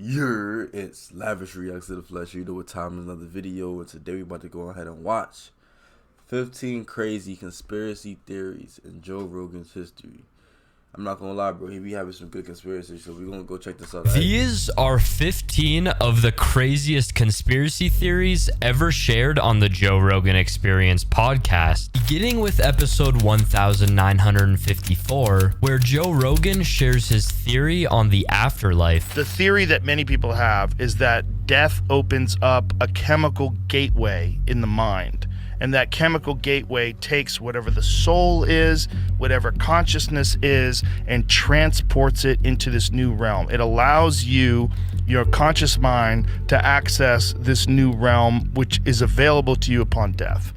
It's Lavish Reacts to the Flesh. You know what time is, another video, and today we're about to go ahead and watch 15 crazy conspiracy theories in Joe Rogan's history. I'm not gonna lie, bro, he be having some good conspiracies, so we're gonna go check this out. These are 15 of the craziest conspiracy theories ever shared on the Joe Rogan Experience podcast, beginning with episode 1954, where Joe Rogan shares his theory on the afterlife. The theory that many people have is that death opens up a chemical gateway in the mind. And that chemical gateway takes whatever the soul is, whatever consciousness is, and transports it into this new realm. It allows you, your conscious mind, to access this new realm, which is available to you upon death.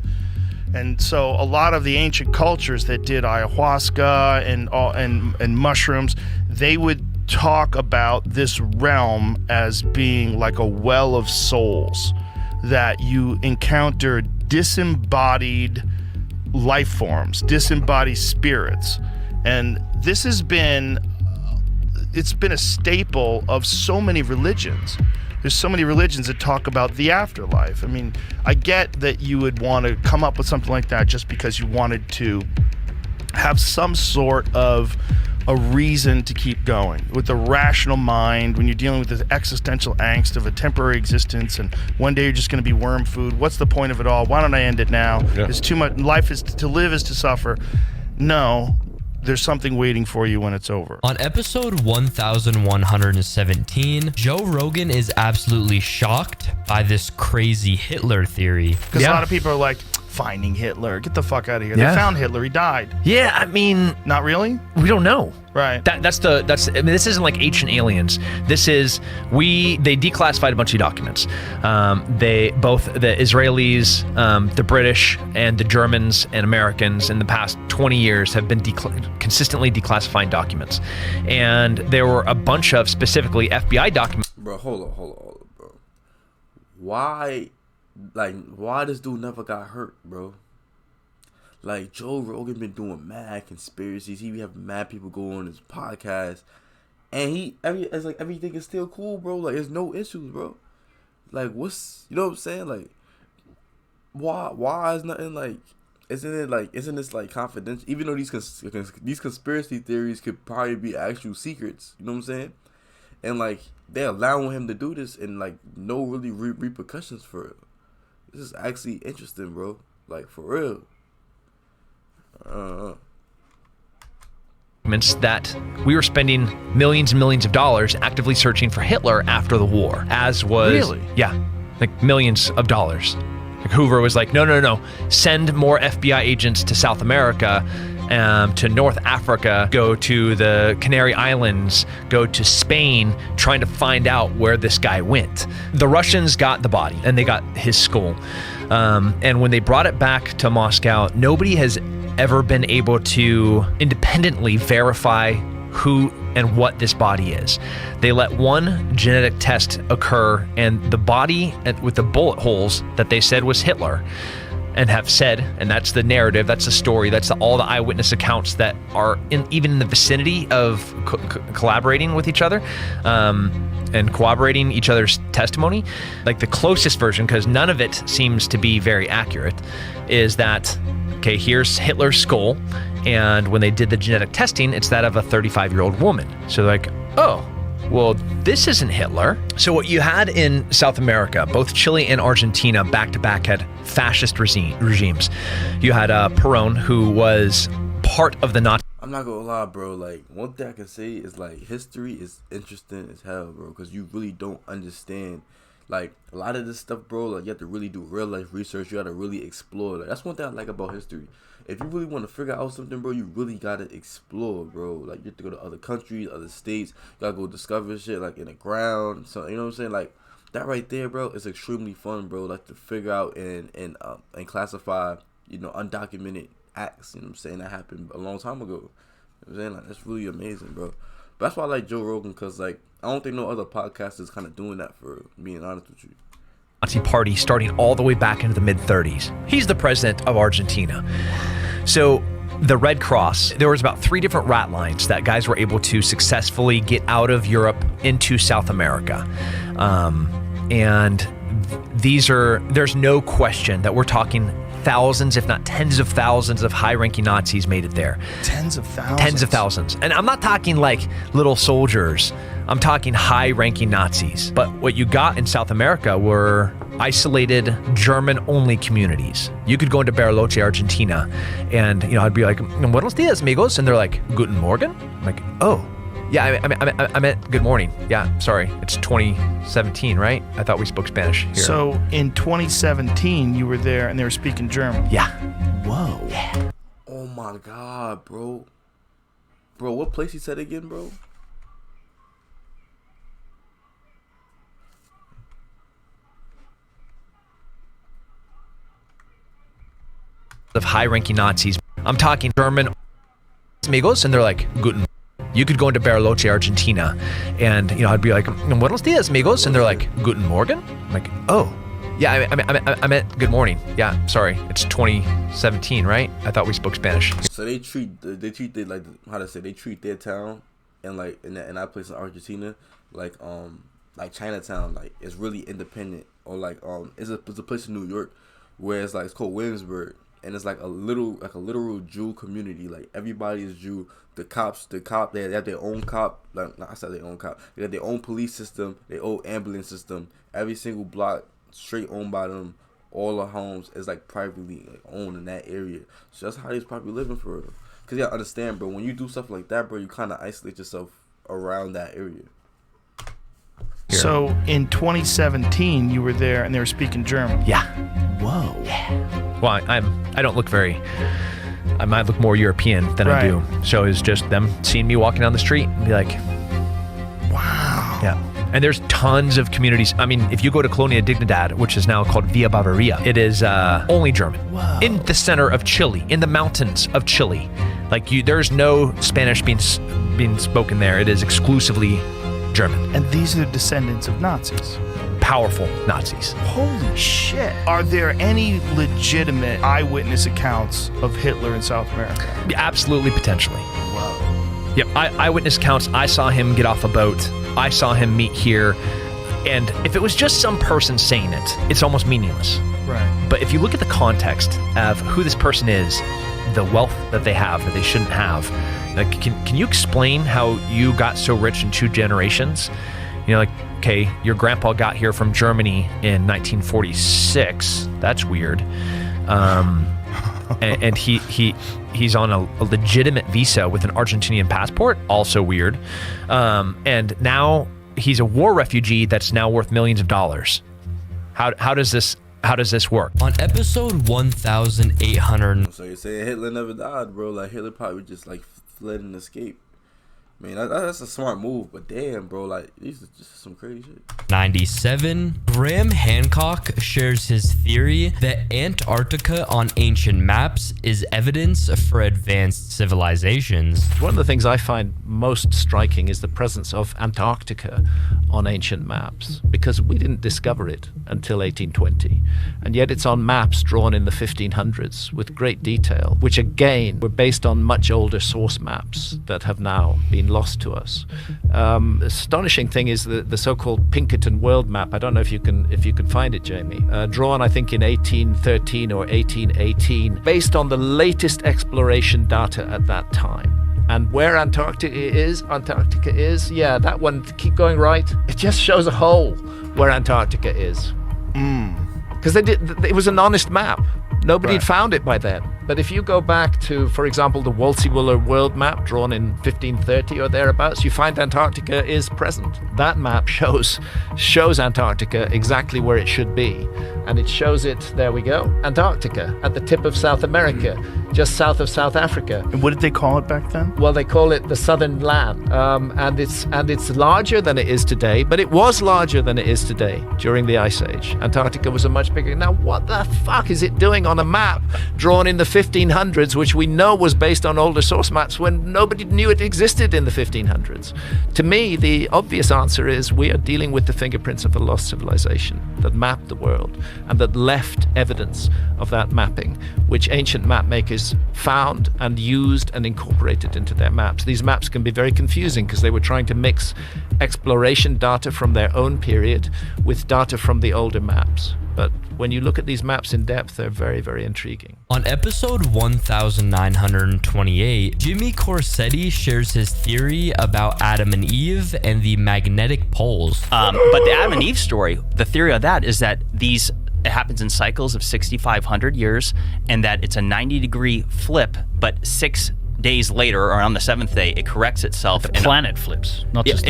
And so a lot of the ancient cultures that did ayahuasca and mushrooms, they would talk about this realm as being like a well of souls, that you encounter disembodied life forms, disembodied spirits. And this has been, it's been a staple of so many religions. There's so many religions that talk about the afterlife. I mean, I get that you would want to come up with something like that just because you wanted to have some sort of a reason to keep going with a rational mind when you're dealing with this existential angst of a temporary existence and one day you're just going to be worm food. What's the point of it all? Why don't I end it now? Yeah. It's too much. Life is to live is to suffer. No, there's something waiting for you when it's over. On episode 1117, Joe Rogan is absolutely shocked by this crazy Hitler theory. Because a lot of people are like, finding Hitler, get the fuck out of here. They found Hitler, he died. Yeah, I mean, not really. We don't know. Right. I mean, this isn't like Ancient Aliens. This is they declassified a bunch of documents. Both the Israelis, the British, and the Germans and Americans in the past 20 years have been consistently declassifying documents, and there were a bunch of specifically FBI documents. Bro, hold on, bro. Why this dude never got hurt, bro? Like, Joe Rogan been doing mad conspiracies. He be having mad people go on his podcast, and it's like everything is still cool, bro. Like, there's no issues, bro. Like, what's, you know what I'm saying? Like, why is nothing like? Isn't this like confidential? Even though these conspiracy theories could probably be actual secrets, you know what I'm saying? And like, they're allowing him to do this, and like no really repercussions for it. This is actually interesting, bro. Like, for real. That we were spending millions and millions of dollars actively searching for Hitler after the war, as was like millions of dollars. Like Hoover was like, no, send more FBI agents to South America, to North Africa, go to the Canary Islands, go to Spain, trying to find out where this guy went. The Russians got the body and they got his skull. And when they brought it back to Moscow, nobody has ever been able to independently verify who and what this body is. They let one genetic test occur, and the body with the bullet holes that they said was Hitler, and have said, and that's the narrative, that's the story, that's all the eyewitness accounts that are even in the vicinity of collaborating with each other, and corroborating each other's testimony. Like, the closest version, because none of it seems to be very accurate, is that, okay, here's Hitler's skull, and when they did the genetic testing, it's that of a 35-year-old woman. So they're like, oh, well, this isn't Hitler. So what you had in South America, both Chile and Argentina back-to-back had fascist regimes. You had Perón, who was part of the Nazi. I'm not gonna lie, bro. Like, one thing I can say is, like, history is interesting as hell, bro, because you really don't understand, like, a lot of this stuff, bro. Like, you have to really do real life research. You gotta really explore. Like, that's one thing I like about history. If you really want to figure out something, bro, you really gotta explore, bro. Like, you have to go to other countries, other states. You gotta go discover shit, like, in the ground. So, you know what I'm saying? Like, that right there, bro, is extremely fun, bro. Like, to figure out and classify, you know, undocumented acts, you know what I'm saying, that happened a long time ago. You know what I'm saying? Like, that's really amazing, bro. But that's why I like Joe Rogan, because, like, I don't think no other podcast is kind of doing that, for being honest with you. Nazi Party starting all the way back into the mid-30s. He's the president of Argentina. So The Red Cross, there was about 3 different rat lines that guys were able to successfully get out of Europe into South America. And there's no question that we're talking thousands, if not tens of thousands of high-ranking Nazis made it there. Tens of thousands. Tens of thousands. And I'm not talking like little soldiers. I'm talking high-ranking Nazis. But what you got in South America were isolated German-only communities. You could go into Bariloche, Argentina, and I'd be like, "Buenos dias, amigos," and they're like, "Guten Morgen." I'm like, "Oh, yeah, I meant good morning. Yeah, sorry, it's 2017, right? I thought we spoke Spanish here." So in 2017, you were there, and they were speaking German. Yeah. Whoa. Yeah. Oh my God, bro. Bro, what place you said again, bro? Of high-ranking Nazis. I'm talking German amigos, and they're like, "Guten." You could go into Bariloche, Argentina, and I'd be like, "Buenos dias, amigos," and they're like, "Guten Morgen." I'm like, "Oh, yeah, I meant good morning. Yeah, sorry, it's 2017, right? I thought we spoke Spanish." So they treat like, how to say, they treat their town and like in that place in Argentina like Chinatown, like it's really independent, or like it's a place in New York where it's like, it's called Williamsburg. And it's like a literal Jew community. Like everybody is Jew. The cop, they have their own cop. Like, I said their own cop. They have their own police system, their own ambulance system. Every single block straight owned by them. All the homes is like privately owned in that area. So that's how they's probably living for real. Cause you gotta understand, bro. When you do stuff like that, bro, you kind of isolate yourself around that area. So in 2017, you were there, and they were speaking German. Yeah. Whoa. Yeah. Well, I don't look I might look more European than I do. So it's just them seeing me walking down the street and be like, wow. Yeah. And there's tons of communities. I mean, if you go to Colonia Dignidad, which is now called Villa Bavaria, it is only German. Whoa. In the center of Chile, in the mountains of Chile. Like there's no Spanish being spoken there. It is exclusively German. And these are descendants of Nazis. Powerful Nazis. Holy shit. Are there any legitimate eyewitness accounts of Hitler in South America? Absolutely, potentially. Whoa. Yep, eyewitness accounts. I saw him get off a boat. I saw him meet here. And if it was just some person saying it, it's almost meaningless. Right. But if you look at the context of who this person is, the wealth that they have that they shouldn't have, like, can you explain how you got so rich in 2 generations? Okay, your grandpa got here from Germany in 1946. That's weird. And he's on a legitimate visa with an Argentinian passport. Also weird. And now he's a war refugee that's now worth millions of dollars. How does this work? On episode 1800. So you're saying Hitler never died, bro? Like Hitler probably just like fled and escaped. I mean, that's a smart move, but damn, bro, like, these are just some crazy shit. 97. Graham Hancock shares his theory that Antarctica on ancient maps is evidence for advanced civilizations. One of the things I find most striking is the presence of Antarctica on ancient maps, because we didn't discover it until 1820, and yet it's on maps drawn in the 1500s with great detail, which again were based on much older source maps that have now been lost to us. Astonishing thing is the so-called Pinkerton world map. I don't know if you can find it, Jamie. Drawn, I think, in 1813 or 1818, based on the latest exploration data at that time. And where Antarctica is, yeah, that one, keep going right. It just shows a hole where Antarctica is. Because it was an honest map. Nobody had found it by then. But if you go back to, for example, the Wolsey-Willer world map drawn in 1530 or thereabouts, you find Antarctica is present. That map shows Antarctica exactly where it should be. And it shows it, there we go, Antarctica, at the tip of South America, just south of South Africa. And what did they call it back then? Well, they call it the Southern Land. And it's larger than it is today, but it was larger than it is today during the Ice Age. Antarctica was a much bigger. Now, what the fuck is it doing on a map drawn in the 1500s, which we know was based on older source maps when nobody knew it existed in the 1500s? To me, the obvious answer is we are dealing with the fingerprints of a lost civilization that mapped the world and that left evidence of that mapping, which ancient map makers found and used and incorporated into their maps. These maps can be very confusing because they were trying to mix exploration data from their own period with data from the older maps. But when you look at these maps in depth, they're very, very intriguing. On episode 1928, Jimmy Corsetti shares his theory about Adam and Eve and the magnetic poles. But the Adam and Eve story, the theory of that is that it happens in cycles of 6,500 years, and that it's a 90-degree flip, but 6 days later, or on the 7th day, it corrects itself. The planet flips, not just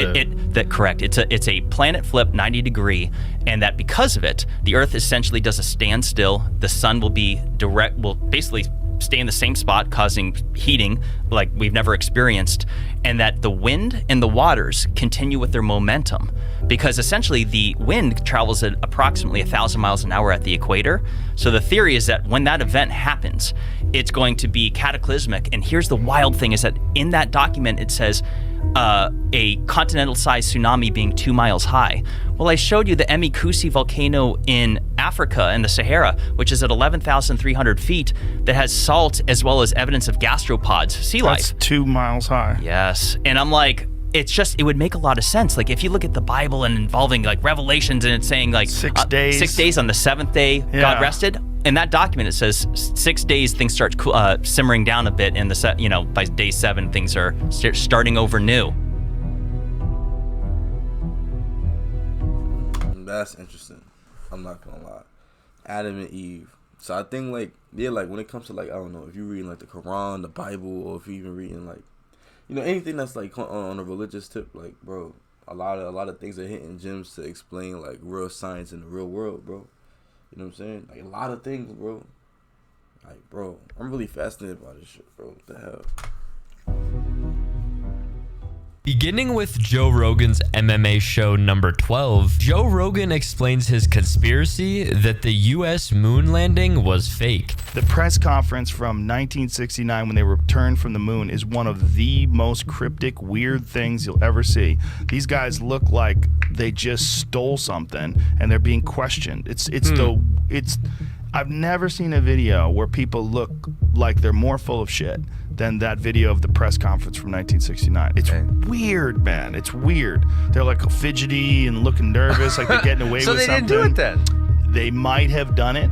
correct. It's a planet flip 90-degree, and that because of it, the Earth essentially does a standstill. The sun will basically stay in the same spot, causing heating like we've never experienced, and that the wind and the waters continue with their momentum, because essentially the wind travels at approximately 1,000 miles an hour at the equator. So the theory is that when that event happens, it's going to be cataclysmic. And here's the wild thing, is that in that document it says a continental-sized tsunami being 2 miles high. Well, I showed you the Emikusi volcano in Africa in the Sahara, which is at 11,300 feet, that has salt as well as evidence of gastropods, sea life. That's 2 miles high. Yes. And I'm like, it would make a lot of sense. Like if you look at the Bible and involving like Revelations, and it's saying like 6 days. 6 days, on the 7th day, God rested. In that document, it says 6 days, things start simmering down a bit, and by day 7, things are starting over new. That's interesting. I'm not gonna lie. Adam and Eve. So I think like when it comes to like, I don't know, if you're reading like the Quran, the Bible, or if you're even reading like, anything that's like on a religious tip, like, bro, a lot of things are hitting gems to explain like real science in the real world, bro. You know what I'm saying? Like a lot of things, bro. Like, bro, I'm really fascinated by this shit, bro. What the hell? Beginning with Joe Rogan's MMA show number 12, Joe Rogan explains his conspiracy that the US moon landing was fake. The press conference from 1969 when they returned from the moon is one of the most cryptic, weird things you'll ever see. These guys look like they just stole something and they're being questioned. I've never seen a video where people look like they're more full of shit than that video of the press conference from 1969. It's weird, man. It's weird. They're like fidgety and looking nervous, like they're getting away so with something. So they didn't do it then? They might have done it.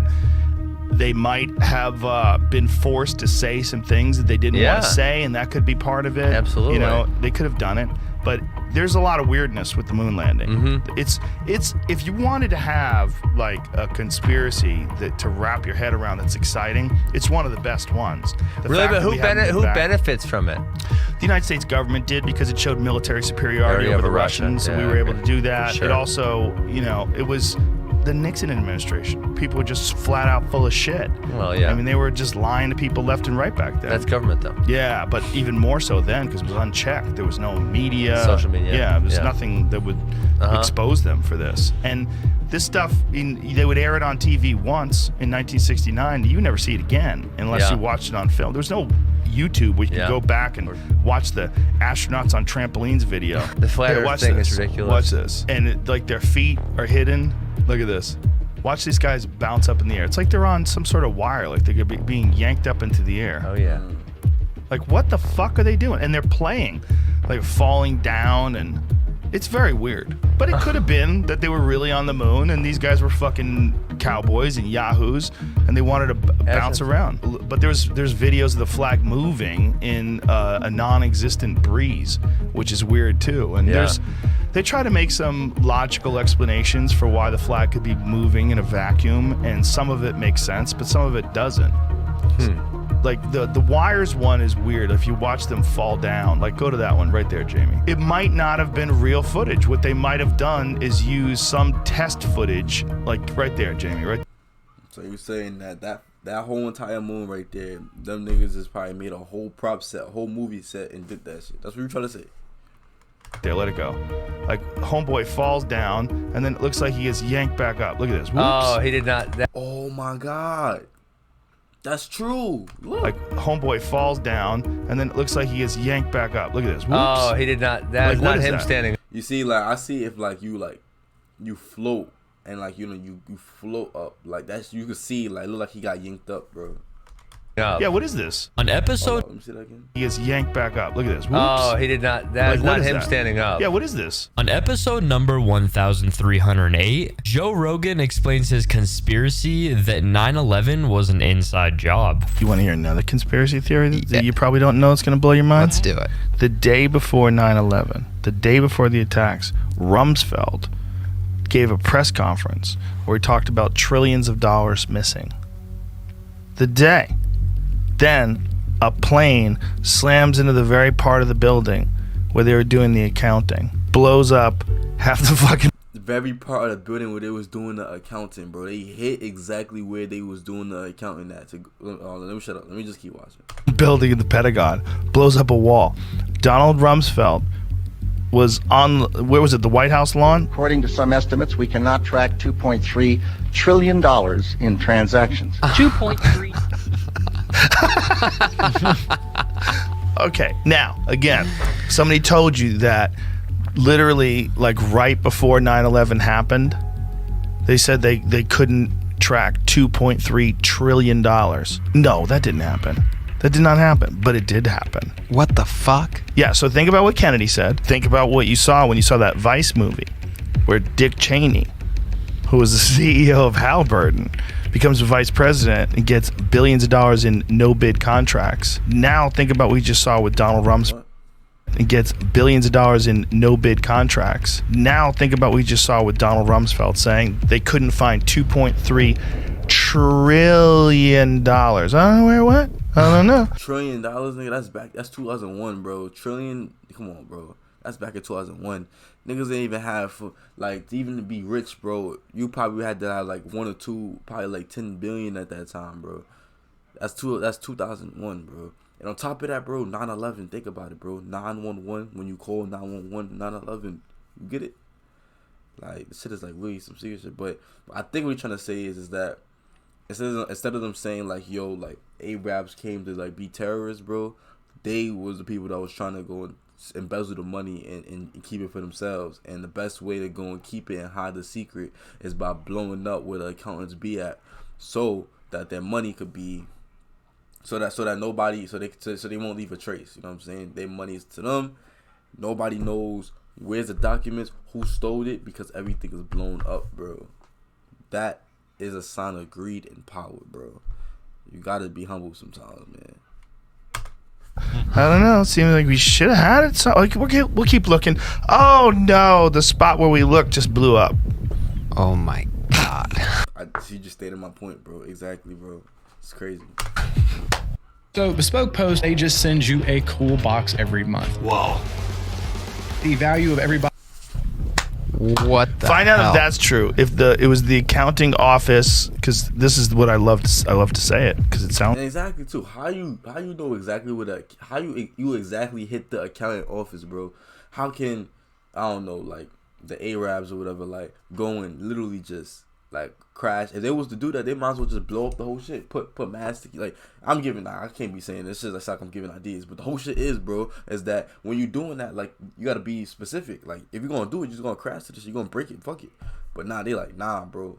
They might have been forced to say some things that they didn't want to say, and that could be part of it. Absolutely. They could have done it. But there's a lot of weirdness with the moon landing. Mm-hmm. It's if you wanted to have like a conspiracy to wrap your head around that's exciting, it's one of the best ones. Really, but who benefits from it? The United States government did, because it showed military superiority over the Russians, so we were able to do that. Sure. It also, it was the Nixon administration. People were just flat out full of shit. Well, yeah. I mean, they were just lying to people left and right back then. That's government, though. Yeah, but even more so then, because it was unchecked. There was no media. Social media. Yeah, there was nothing that would expose them for this. And this stuff, they would air it on TV once in 1969. You would never see it again unless you watched it on film. There was no YouTube where you could go back and watch the astronauts on trampolines video. The flat Earth thing is ridiculous. Watch this. And their feet are hidden. Look at this. Watch these guys bounce up in the air. It's like they're on some sort of wire, like they're being yanked up into the air. Oh, yeah. Like, what the fuck are they doing? And they're playing, like falling down, and it's very weird. But it could have been that they were really on the moon, and these guys were fucking cowboys and yahoos, and they wanted to bounce around. But there's videos of the flag moving in a non-existent breeze, which is weird too. And they try to make some logical explanations for why the flag could be moving in a vacuum, and some of it makes sense, but some of it doesn't. Like the wires one is weird. If you watch them fall down, like go to that one right there, Jamie. It might not have been real footage. What they might have done is use some test footage, like right there, Jamie. Right. So you're saying that whole entire moon right there, them niggas just probably made a whole prop set, a whole movie set, and did that shit. That's what you're trying to say. There, let it go. Like homeboy falls down, and then it looks like he gets yanked back up. Look at this. Whoops. Oh, he did not. Oh my God. That's true. Look. Like homeboy falls down, and then it looks like he gets yanked back up. Look at this. Whoops. Oh, he did not. That's Like, what not is him that? standing. You see, like I see if like you float and like you float up like that's you can see like look like he got yanked up, bro. Yeah, what is this? On episode Let me see that again. He gets yanked back up. Look at this. Whoops. Oh, he did not. That's Like, what not is him that? standing up. Yeah, what is this? On episode number 1308, Joe Rogan explains his conspiracy that 9/11 was an inside job. You want to hear another conspiracy theory that you probably don't know? It's going to blow your mind? Let's do it. The day before 9/11, the day before the attacks, Rumsfeld gave a press conference where he talked about trillions of dollars missing. The day. Then a plane slams into the very part of the building where they were doing the accounting, blows up half the fucking The very part of the building where they was doing the accounting, bro. They hit exactly where they was doing the accounting at. Let me shut up. Let me just keep watching. building in the Pentagon, blows up a wall. Donald Rumsfeld was on, where was it, the White House lawn? According to some estimates, we cannot track $2.3 trillion in transactions. 2.3. Okay, now, again, somebody told you that literally, like, right before 9/11 happened, they said they couldn't track $2.3 trillion. No, that didn't happen. That did not happen, but it did happen. What the fuck? Yeah, so think about what Kennedy said. Think about what you saw when you saw that Vice movie where Dick Cheney, who was the CEO of Halliburton, becomes a vice president and gets billions of dollars in no-bid contracts. Now think about what we just saw with Donald Rumsfeld and gets billions of dollars in no-bid contracts. Now think about what we just saw with Donald Rumsfeld saying they couldn't find $2.3 trillion. I don't know where it went. I don't know. $1 trillion, nigga. That's back. That's 2001, bro. Trillion. Come on, bro. That's back in 2001. Niggas didn't even have like even to be rich, bro. You probably had to have like one or two, probably like 10 billion at that time, bro. That's 2001, bro. And on top of that, bro, 9/11. Think about it, bro. 911. When you call 911, 9/11. You get it? Like this shit is like really some serious shit. But I think what we're trying to say is that instead of them saying like yo like Arabs came to like be terrorists, bro, they was the people that was trying to go and embezzle the money and keep it for themselves. And the best way to go and keep it and hide the secret is by blowing up where the accountants be at, so that their money could be, so that nobody, so they won't leave a trace. You know what I'm saying? Their money is to them. Nobody knows where's the documents, who stole it, because everything is blown up, bro. That is a sign of greed and power, bro. You gotta be humble sometimes, man. I don't know. It seems like we should have had it. So like we'll keep looking. Oh no, the spot where we looked just blew up. Oh my god. You just stated my point, bro. Exactly, bro. It's crazy. So Bespoke Post, they just send you a cool box every month. Whoa. The value of every box. What the Find out hell? if that's true. If it was the accounting office, because this is what I love to say it because it sounds. And exactly too. How you know exactly what how you exactly hit the accounting office, bro? How can I don't know like the Arabs or whatever like go and literally just like crash? If they was to do that, they might as well just blow up the whole shit. Put mass like I can't be saying this shit like I'm giving ideas, but the whole shit is, bro, is that when you doing that, like you gotta be specific. Like if you're gonna do it, you're just gonna crash to this, you're gonna break it, fuck it. But nah, they like nah, bro.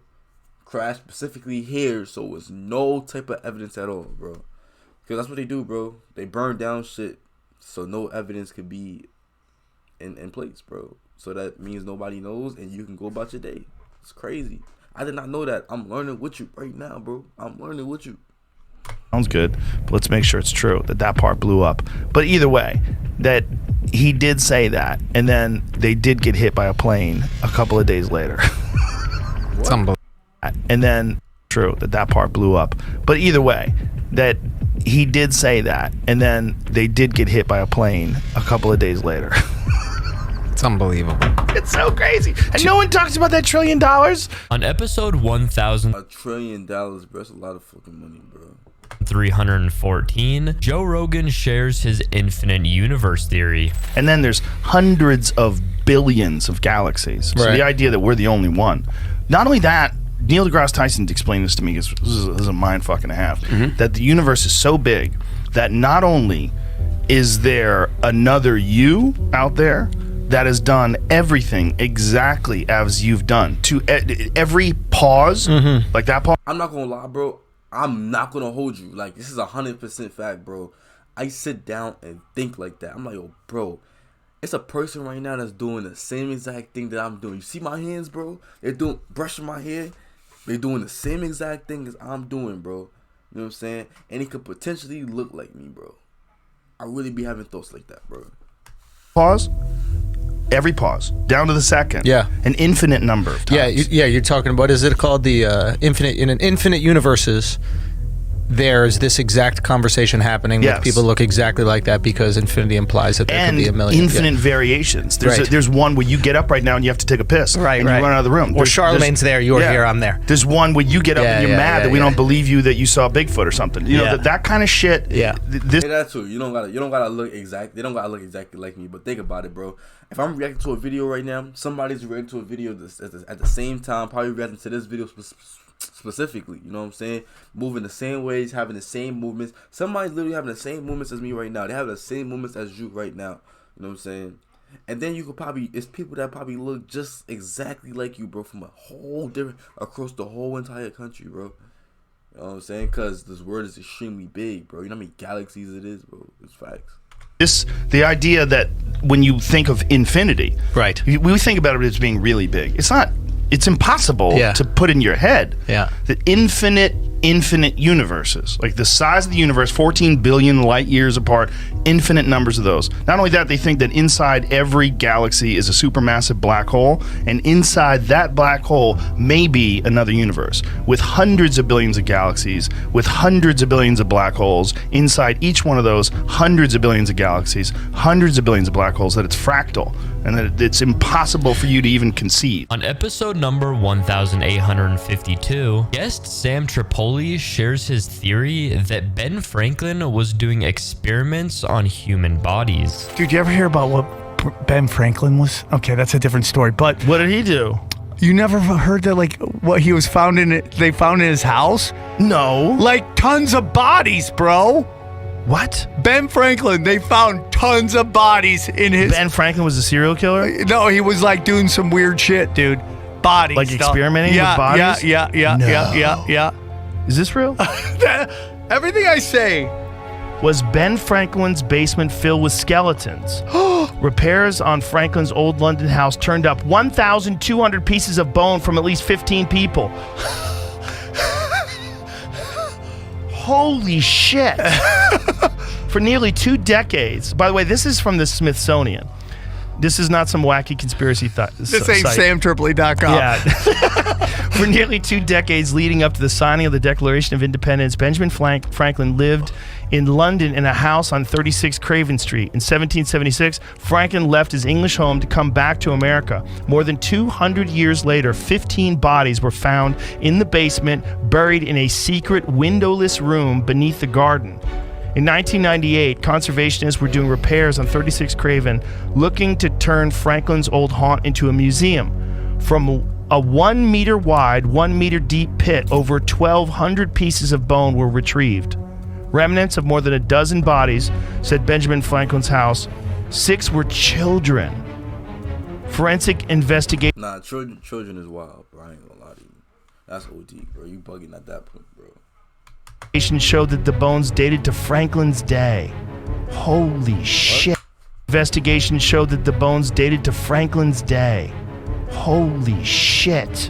Crash specifically here, so it's no type of evidence at all, bro. Because that's what they do, bro. They burn down shit, so no evidence could be in place, bro. So that means nobody knows, and you can go about your day. It's crazy. I did not know that. I'm learning with you right now, bro. I'm learning with you. Sounds good, but let's make sure it's true that part blew up. But either way, that he did say that, and then they did get hit by a plane a couple of days later. It's unbelievable. And then true that part blew up. But either way, that he did say that, and then they did get hit by a plane a couple of days later. It's unbelievable. It's so crazy. And no one talks about that $1 trillion. On episode 1000. $1 trillion, bro. That's a lot of fucking money, bro. 314, Joe Rogan shares his infinite universe theory. And then there's hundreds of billions of galaxies. So Right. the idea that we're the only one. Not only that, Neil deGrasse Tyson explained this to me, because this is a mind fucking and a half, that the universe is so big that not only is there another you out there that has done everything exactly as you've done, to every pause, like that pause. I'm not gonna lie, bro. I'm not gonna hold you. Like, this is 100% fact, bro. I sit down and think like that. I'm like, yo, bro, it's a person right now that's doing the same exact thing that I'm doing. You see my hands, bro? They're doing brushing my hair. They're doing the same exact thing as I'm doing, bro. You know what I'm saying? And he could potentially look like me, bro. I really be having thoughts like that, bro. Pause. Every pause, down to the second. Yeah. An infinite number of times. You're talking about, is it called the infinite, in an infinite universes, there's this exact conversation happening with people look exactly like that, because infinity implies that there could be a million. Infinite variations. There's one where you get up right now and you have to take a piss. Right, and you run out of the room. Or Charlemagne's there, you're here, I'm there. There's one where you get up and you're mad that we don't believe you that you saw Bigfoot or something. You know, that kind of shit. Yeah. Hey, that's true. You don't gotta look exact. They don't gotta look exactly like me. But think about it, bro. If I'm reacting to a video right now, somebody's reacting to a video at the same time, probably reacting to this video specifically. You know what I'm saying? Moving the same ways, having the same movements. Somebody's literally having the same movements as me right now. They have the same movements as you right now. You know what I'm saying? And then you could it's people that probably look just exactly like you, bro, from a whole different, across the whole entire country, bro. You know what I'm saying? Because this world is extremely big, bro. You know how many galaxies it is, bro? It's facts. The idea that when you think of infinity, right, we think about it as being really big. It's not. It's impossible to put in your head. Yeah. The infinite universes, like the size of the universe, 14 billion light years apart, infinite numbers of those. Not only that, they think that inside every galaxy is a supermassive black hole, and inside that black hole may be another universe with hundreds of billions of galaxies, with hundreds of billions of black holes. Inside each one of those, hundreds of billions of galaxies, hundreds of billions of black holes, that it's fractal, and that it's impossible for you to even conceive. On episode number 1852, guest Sam Tripoli shares his theory that Ben Franklin was doing experiments on human bodies. Dude, you ever hear about what Ben Franklin was? Okay, that's a different story, but what did he do? You never heard that, like, what he was found in, they found in his house? No. Like, tons of bodies, bro. What? Ben Franklin, they found tons of bodies in his... Ben Franklin was a serial killer? No, he was, like, doing some weird shit, dude. Bodies. Like experimenting with bodies? Yeah. Is this real? Everything I say. Was Ben Franklin's basement filled with skeletons? Repairs on Franklin's old London house turned up 1,200 pieces of bone from at least 15 people. Holy shit. For nearly 2 decades. By the way, this is from the Smithsonian. This is not some wacky conspiracy This ain't SamTripoli.com. Yeah. For nearly 2 decades leading up to the signing of the Declaration of Independence, Benjamin Franklin lived in London in a house on 36 Craven Street. In 1776, Franklin left his English home to come back to America. More than 200 years later, 15 bodies were found in the basement, buried in a secret windowless room beneath the garden. In 1998, conservationists were doing repairs on 36 Craven, looking to turn Franklin's old haunt into a museum. From a 1 meter wide, 1 meter deep pit, over 1,200 pieces of bone were retrieved. Remnants of more than a dozen bodies, said Benjamin Franklin's house. 6 were children. Forensic investigation. Nah, children is wild, bro. I ain't gonna lie to you. That's OD, bro. You bugging at that point, bro. Showed that the bones dated to Franklin's day. Holy shit. Investigation showed that the bones dated to Franklin's day. Holy shit.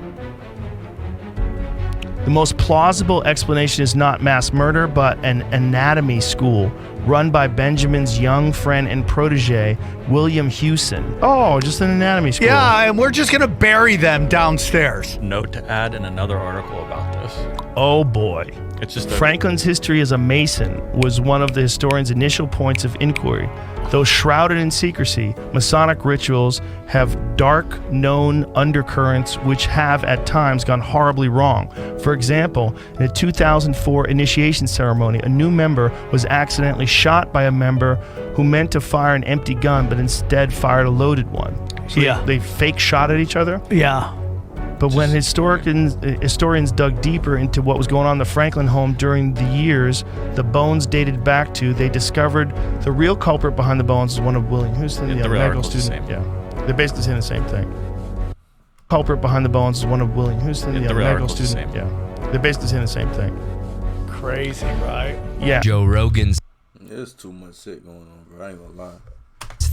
The most plausible explanation is not mass murder, but an anatomy school run by Benjamin's young friend and protege, William Hewson. Oh, just an anatomy school. Yeah, and we're just going to bury them downstairs. Note to add in another article about this. Oh boy. It's just Franklin's history as a Mason was one of the historian's initial points of inquiry. Though shrouded in secrecy, Masonic rituals have dark, known undercurrents which have at times gone horribly wrong. For example, in a 2004 initiation ceremony, a new member was accidentally shot by a member who meant to fire an empty gun but instead fired a loaded one. So they fake shot at each other? Yeah. But when historians dug deeper into what was going on in the Franklin home during the years the bones dated back to, they discovered the real culprit behind the bones is one of William. Who's the medical student? Yeah, they're basically saying the same thing. Culprit behind the bones is one of William. Who's the medical student? Yeah, they're basically saying the same thing. Crazy, right? Yeah. Joe Rogan's There's too much shit going on, bro. I ain't gonna lie.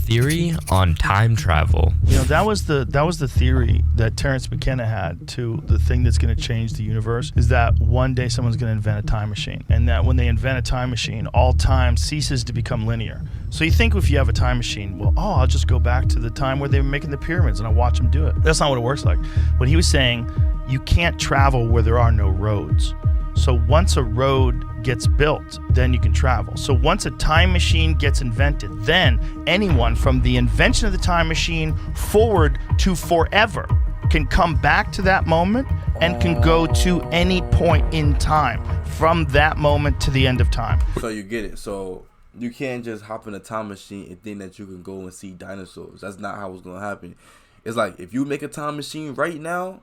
theory on time travel. You know, that was the theory that Terrence McKenna had to the thing that's going to change the universe, is that one day someone's going to invent a time machine, and that when they invent a time machine, all time ceases to become linear. So you think if you have a time machine, well, I'll just go back to the time where they were making the pyramids and I'll watch them do it. That's not what it works like. What he was saying, you can't travel where there are no roads. So once a road gets built, then you can travel. So once a time machine gets invented, then anyone from the invention of the time machine forward to forever can come back to that moment and can go to any point in time from that moment to the end of time. So you get it. So you can't just hop in a time machine and think that you can go and see dinosaurs. That's not how it's going to happen. It's like if you make a time machine right now,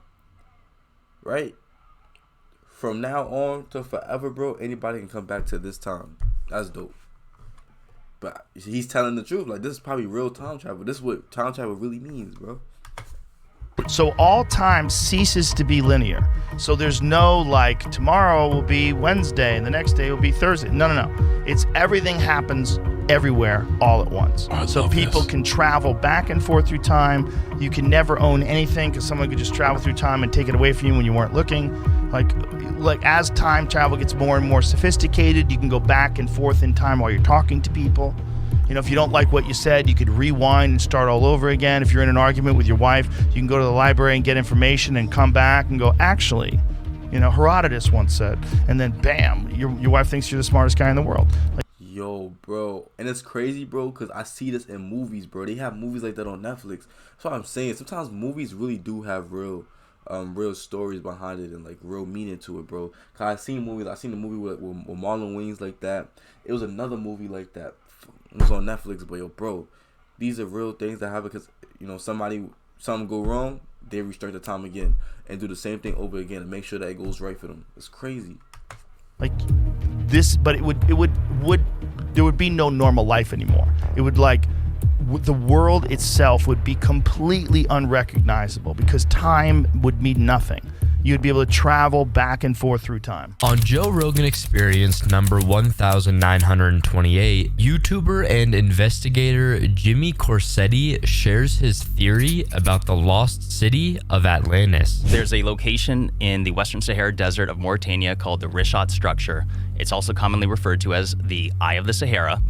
right? From now on to forever, bro, anybody can come back to this time. That's dope. But he's telling the truth. Like, this is probably real time travel. This is what time travel really means, bro. So all time ceases to be linear. So there's no like tomorrow will be Wednesday and the next day will be Thursday. No. It's everything happens everywhere all at once. So people can travel back and forth through time. You can never own anything because someone could just travel through time and take it away from you when you weren't looking. Like as time travel gets more and more sophisticated, you can go back and forth in time while you're talking to people. You know, if you don't like what you said, you could rewind and start all over again. If you're in an argument with your wife, you can go to the library and get information and come back and go, actually, you know, Herodotus once said, and then bam, your wife thinks you're the smartest guy in the world. Yo, bro. And it's crazy, bro, because I see this in movies, bro. They have movies like that on Netflix. That's what I'm saying. Sometimes movies really do have real stories behind it and like real meaning to it, bro. Cause I seen the movie with Marlon Wayans like that. It was another movie like that. It was on Netflix, but yo, bro, these are real things that happen because, you know, something go wrong, they restart the time again and do the same thing over again and make sure that it goes right for them. It's crazy. Like this, but there would be no normal life anymore. It would the world itself would be completely unrecognizable because time would mean nothing. You'd be able to travel back and forth through time. On Joe Rogan Experience number 1928, YouTuber and investigator Jimmy Corsetti shares his theory about the lost city of Atlantis. There's a location in the Western Sahara Desert of Mauritania called the Rishat Structure. It's also commonly referred to as the Eye of the Sahara.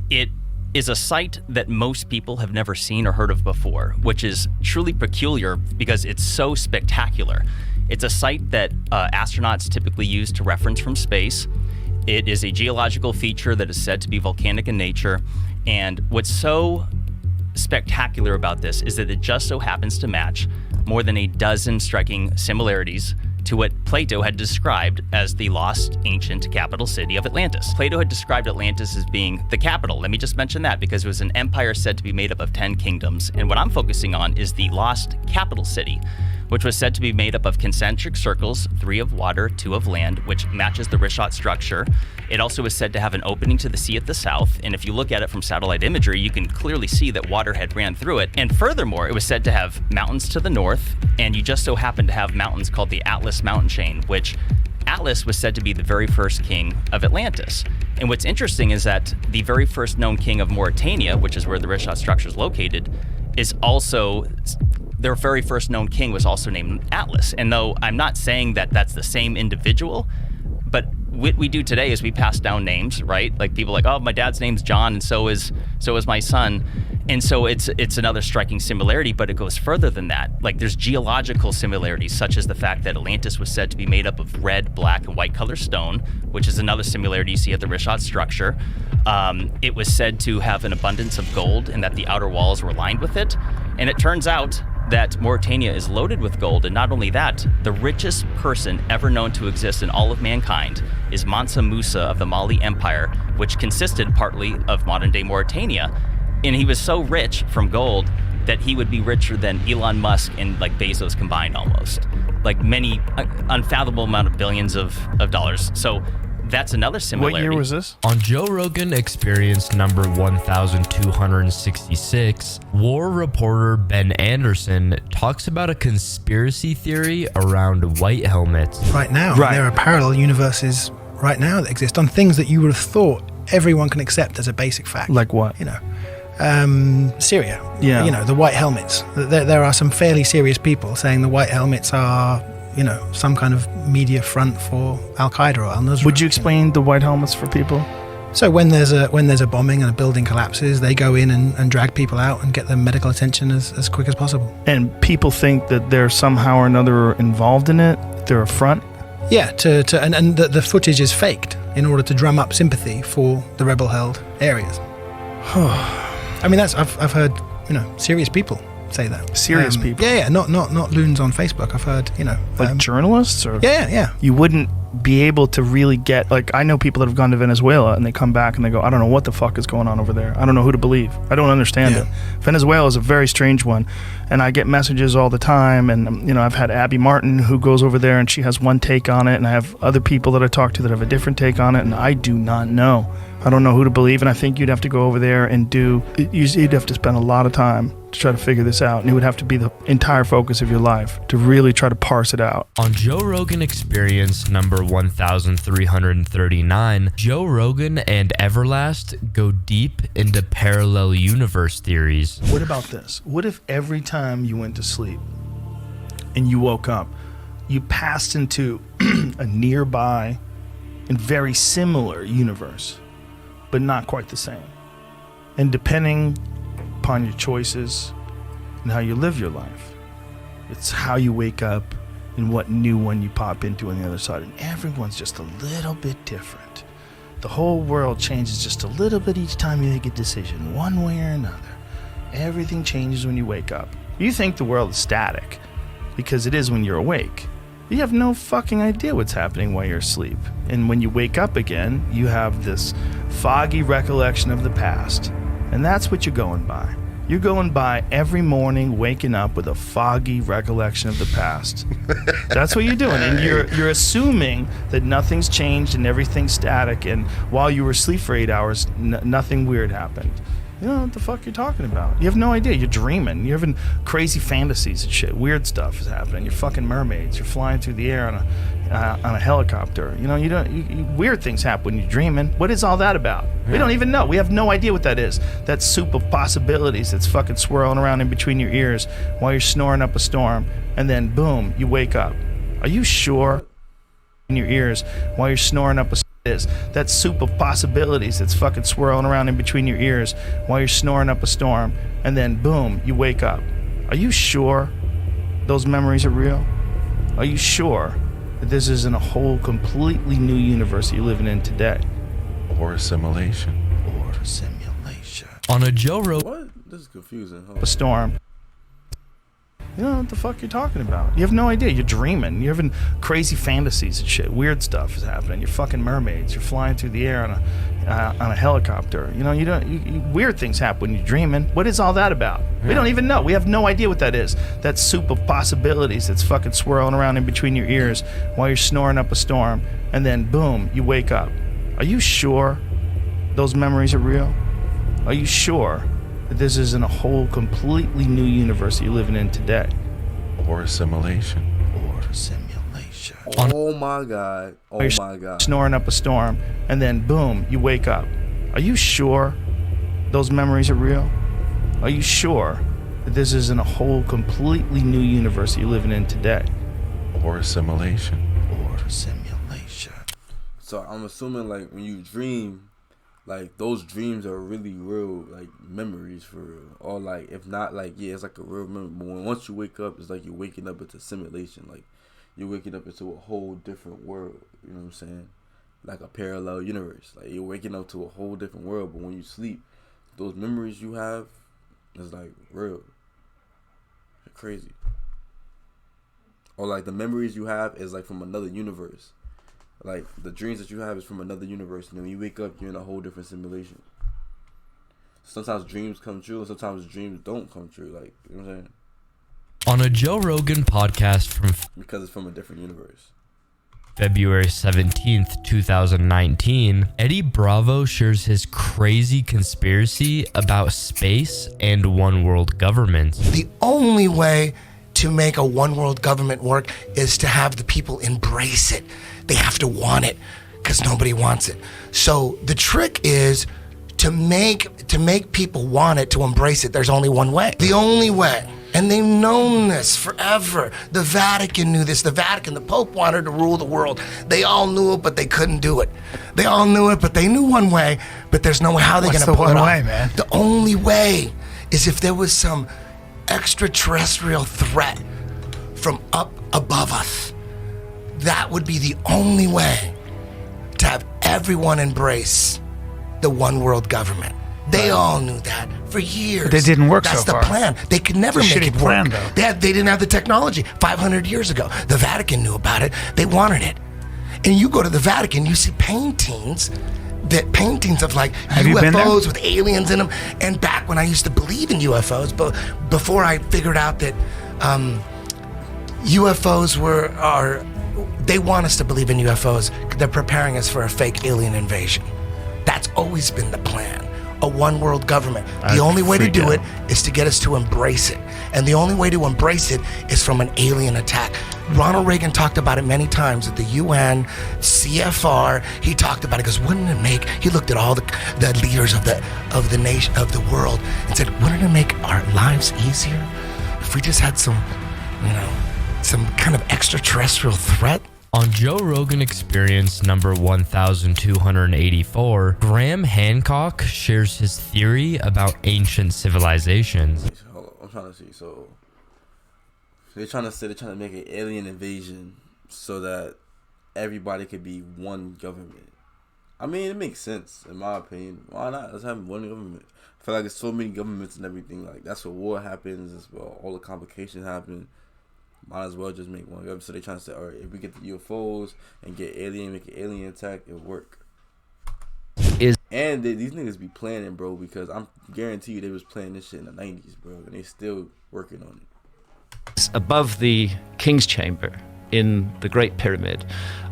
It is a site that most people have never seen or heard of before, which is truly peculiar because it's so spectacular. It's a site that astronauts typically use to reference from space. It is a geological feature that is said to be volcanic in nature. And what's so spectacular about this is that it just so happens to match more than a dozen striking similarities to what Plato had described as the lost ancient capital city of Atlantis. Plato had described Atlantis as being the capital. Let me just mention that because it was an empire said to be made up of 10 kingdoms. And what I'm focusing on is the lost capital city, which was said to be made up of concentric circles, 3 of water, 2 of land, which matches the Rishat structure. It also was said to have an opening to the sea at the south, and if you look at it from satellite imagery, you can clearly see that water had ran through it. And furthermore, it was said to have mountains to the north, and you just so happen to have mountains called the Atlas mountain chain, which Atlas was said to be the very first king of Atlantis. And what's interesting is that the very first known king of Mauritania, which is where the Rishat structure is located, is also... their very first known king was also named Atlas. And though I'm not saying that that's the same individual, but what we do today is we pass down names, right? Like people like, oh, my dad's name's John, and so is my son. And so it's another striking similarity, but it goes further than that. Like there's geological similarities, such as the fact that Atlantis was said to be made up of red, black, and white color stone, which is another similarity you see at the Rishat structure. It was said to have an abundance of gold and that the outer walls were lined with it. And it turns out that Mauritania is loaded with gold, and not only that, the richest person ever known to exist in all of mankind is Mansa Musa of the Mali Empire, which consisted partly of modern-day Mauritania. And he was so rich from gold that he would be richer than Elon Musk and like Bezos combined almost. Like many unfathomable amount of billions of dollars. So that's another similarity. What year was this? On Joe Rogan Experience number 1266, war reporter Ben Anderson talks about a conspiracy theory around white helmets. Right now, there are parallel universes right now that exist on things that you would have thought everyone can accept as a basic fact. Like what? You know, Syria. Yeah. You know, the white helmets. There are some fairly serious people saying the white helmets are, you know, some kind of media front for Al Qaeda or Al Nusra. Would you explain the white helmets for people? So when there's a bombing and a building collapses, they go in and drag people out and get them medical attention as quick as possible. And people think that they're somehow or another involved in it. They're a front. Yeah, and the footage is faked in order to drum up sympathy for the rebel-held areas. I mean, I've heard, you know, serious people say that. Serious people. Yeah, not loons on Facebook. I've heard, you know, like journalists or yeah. You wouldn't be able to really get, like, I know people that have gone to Venezuela and they come back and they go, I don't know what the fuck is going on over there. I don't know who to believe. I don't understand it. Venezuela is a very strange one, and I get messages all the time, and you know, I've had Abby Martin who goes over there and she has one take on it, and I have other people that I talk to that have a different take on it, and I do not know. I don't know who to believe, and I think you'd have to go over there and you'd have to spend a lot of time to try to figure this out, and it would have to be the entire focus of your life to really try to parse it out. On Joe Rogan Experience number 1339, Joe Rogan and Everlast go deep into parallel universe theories. What about this? What if every time you went to sleep and you woke up, you passed into a nearby and very similar universe, but not quite the same? And depending upon your choices and how you live your life, it's how you wake up and what new one you pop into on the other side. And everyone's just a little bit different. The whole world changes just a little bit each time you make a decision, one way or another. Everything changes when you wake up. You think the world is static because it is when you're awake. You have no fucking idea what's happening while you're asleep. And when you wake up again, you have this foggy recollection of the past. And that's what you're going by. You're going by every morning waking up with a foggy recollection of the past. That's what you're doing. And you're assuming that nothing's changed and everything's static, and while you were asleep for 8 hours, nothing weird happened. You don't know what the fuck you're talking about. You have no idea. You're dreaming. You're having crazy fantasies and shit. Weird stuff is happening. You're fucking mermaids. You're flying through the air on a helicopter. You know, weird things happen when you're dreaming. What is all that about? We don't even know. We have no idea what that is. That soup of possibilities that's fucking swirling around in between your ears while you're snoring up a storm, and then boom, you wake up. Are you sure? In your ears while you're snoring up a is that soup of possibilities that's fucking swirling around in between your ears while you're snoring up a storm, and then boom, you wake up. Are you sure those memories are real? Are you sure that this isn't a whole completely new universe you're living in today? Or simulation. Or simulation. On a Joe Rogan... What? This is confusing. A storm. You don't know what the fuck you're talking about. You have no idea. You're dreaming. You're having crazy fantasies and shit. Weird stuff is happening. You're fucking mermaids. You're flying through the air on a helicopter. You know, weird things happen when you're dreaming. What is all that about? We don't even know. We have no idea what that is. That soup of possibilities that's fucking swirling around in between your ears while you're snoring up a storm, and then boom, you wake up. Are you sure those memories are real? Are you sure that this isn't a whole completely new universe you're living in today? Or simulation. Or simulation. Oh my God. Oh my God. Snoring up a storm, and then boom, you wake up. Are you sure those memories are real? Are you sure that this isn't a whole completely new universe you're living in today? Or simulation. Or simulation. So I'm assuming, like, when you dream, like, those dreams are really real, like, memories for real. Or, like, if not, like, yeah, it's like a real memory. But once you wake up, it's like you're waking up into simulation. Like, you're waking up into a whole different world. You know what I'm saying? Like a parallel universe. Like, you're waking up to a whole different world. But when you sleep, those memories you have is, like, real. They're crazy. Or, like, the memories you have is, like, from another universe. Like, the dreams that you have is from another universe, and then when you wake up, you're in a whole different simulation. sometimes dreams come true, and sometimes dreams don't come true. Like, you know what I'm saying? On a Joe Rogan podcast from Because it's from a different universe. February 17th, 2019, Eddie Bravo shares his crazy conspiracy about space and one world government. The only way to make a one world government work is to have the people embrace it. They have to want it because nobody wants it. So the trick is to make people want it, to embrace it. There's only one way. The only way. And they've known this forever. The Vatican knew this. The Vatican, the Pope wanted to rule the world. They all knew it, but they couldn't do it. They all knew it, but they knew one way, but there's no way how they're going to pull it off. What's the one way, man? The only way is if there was some extraterrestrial threat from up above us. That would be the only way to have everyone embrace the one world government. They all knew that for years. But it didn't work That's so far. the plan. They could never It's a make shitty it plan, work. though. They didn't have the technology 500 years ago. The Vatican knew about it. They wanted it. And you go to the Vatican, you see paintings of like Have you been there? UFOs with aliens in them. And back when I used to believe in UFOs, but before I figured out that UFOs they want us to believe in UFOs. They're preparing us for a fake alien invasion. That's always been the plan. A one world government. The only way to do it is to get us to embrace it. And the only way to embrace it is from an alien attack. Ronald Reagan talked about it many times at the UN, CFR. He talked about it because wouldn't it make, he looked at all the leaders of the nation, of the world, and said, wouldn't it make our lives easier if we just had some kind of extraterrestrial threat? On Joe Rogan Experience number 1284, Graham Hancock shares his theory about ancient civilizations. Hold on, I'm trying to see. So they're trying to make an alien invasion so that everybody could be one government. I mean, it makes sense in my opinion. Why not? Let's have one government. I feel like there's so many governments and everything. Like that's where war happens. That's where all the complications happen. Might as well just make one government. So they're trying to say, all right, if we get the UFOs and make an alien attack, it'll work. These niggas be planning, bro, because I'm guarantee you they was planning this shit in the 90s, bro, and they still working on it. Above the King's Chamber in the Great Pyramid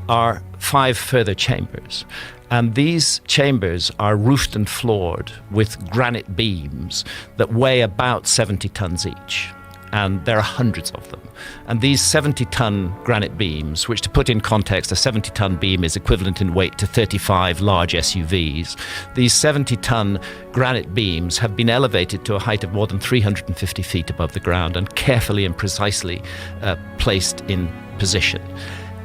are 5 further chambers. And these chambers are roofed and floored with granite beams that weigh about 70 tons each. And there are hundreds of them. And these 70-ton granite beams, which to put in context, a 70-ton beam is equivalent in weight to 35 large SUVs. These 70-ton granite beams have been elevated to a height of more than 350 feet above the ground and carefully and precisely placed in position.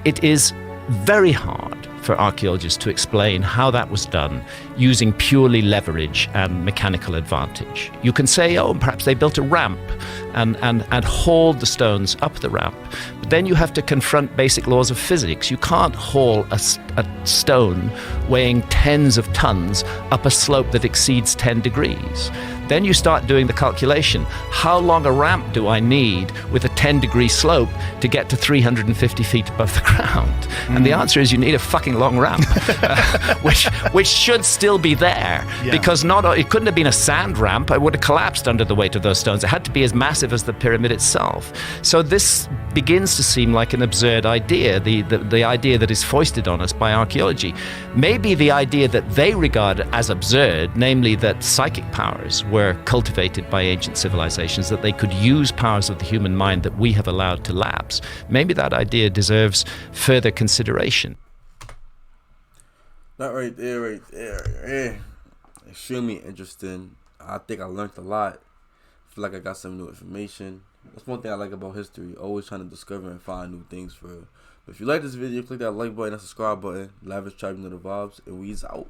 It is very hard for archaeologists to explain how that was done using purely leverage and mechanical advantage. You can say, oh, perhaps they built a ramp and hauled the stones up the ramp. But then you have to confront basic laws of physics. You can't haul a stone weighing tens of tons up a slope that exceeds 10 degrees. Then you start doing the calculation. How long a ramp do I need with a 10-degree slope to get to 350 feet above the ground? And the answer is you need a fucking long ramp, which should still be there, because it couldn't have been a sand ramp. It would have collapsed under the weight of those stones. It had to be as massive as the pyramid itself. So this begins to seem like an absurd idea, the idea that is foisted on us by archaeology. Maybe the idea that they regard as absurd, namely that psychic powers were cultivated by ancient civilizations, that they could use powers of the human mind that we have allowed to lapse. Maybe that idea deserves further consideration. That right there. Extremely interesting. I think I learned a lot. I feel like I got some new information. That's one thing I like about history. Always trying to discover and find new things for. But if you like this video, click that like button, that subscribe button. Lavish Tribunal of the Vibes, and we's out.